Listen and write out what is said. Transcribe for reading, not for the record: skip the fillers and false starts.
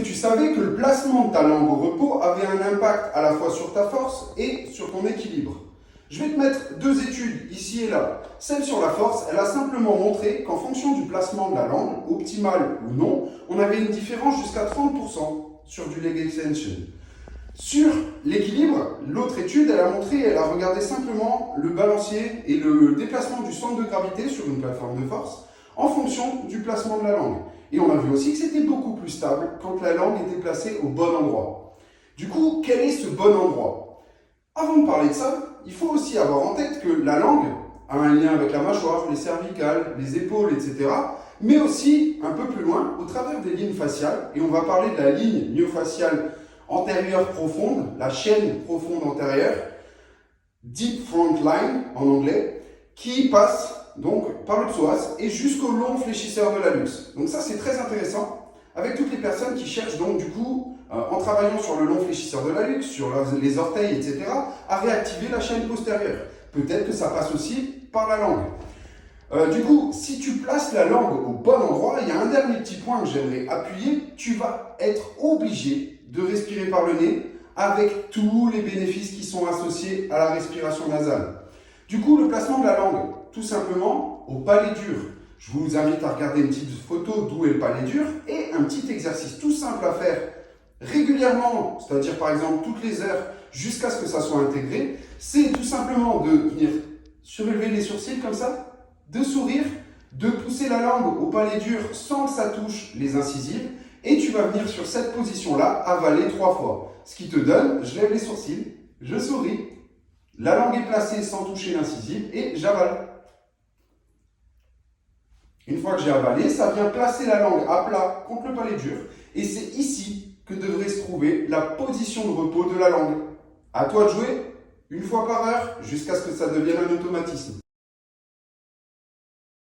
tu savais que le placement de ta langue au repos avait un impact à la fois sur ta force et sur ton équilibre? Je vais te mettre deux études ici et là. Celle sur la force, elle a simplement montré qu'en fonction du placement de la langue, optimal ou non, on avait une différence jusqu'à 30% sur du leg extension. Sur l'équilibre, l'autre étude, elle a regardé simplement le balancier et le déplacement du centre de gravité sur une plateforme de force en fonction du placement de la langue. Et on a vu aussi que c'était beaucoup plus stable quand la langue était placée au bon endroit. Du coup, quel est ce bon endroit? Avant de parler de ça, il faut aussi avoir en tête que la langue a un lien avec la mâchoire, les cervicales, les épaules, etc. Mais aussi, un peu plus loin, au travers des lignes faciales. Et on va parler de la ligne myofaciale antérieure profonde, la chaîne profonde antérieure, deep front line en anglais, qui passe donc par le psoas et jusqu'au long fléchisseur de l'hallux. Donc ça c'est très intéressant avec toutes les personnes qui cherchent donc du coup, en travaillant sur le long fléchisseur de l'hallux, sur les orteils, etc., à réactiver la chaîne postérieure. Peut-être que ça passe aussi par la langue. Du coup, si tu places la langue au bon endroit, il y a un dernier petit point que j'aimerais appuyer, tu vas être obligé de respirer par le nez avec tous les bénéfices qui sont associés à la respiration nasale. Du coup, le placement de la langue, tout simplement au palais dur. Je vous invite à regarder une petite photo d'où est le palais dur et un petit exercice tout simple à faire régulièrement, c'est-à-dire par exemple toutes les heures jusqu'à ce que ça soit intégré, c'est tout simplement de venir surélever les sourcils comme ça, de sourire, de pousser la langue au palais dur sans que ça touche les incisives et tu vas venir sur cette position-là avaler 3 fois. Ce qui te donne, je lève les sourcils, je souris, la langue est placée sans toucher l'incisive et j'avale. Une fois que j'ai avalé, ça vient placer la langue à plat contre le palais dur et c'est ici que devrait se trouver la position de repos de la langue. À toi de jouer, une fois par heure, jusqu'à ce que ça devienne un automatisme.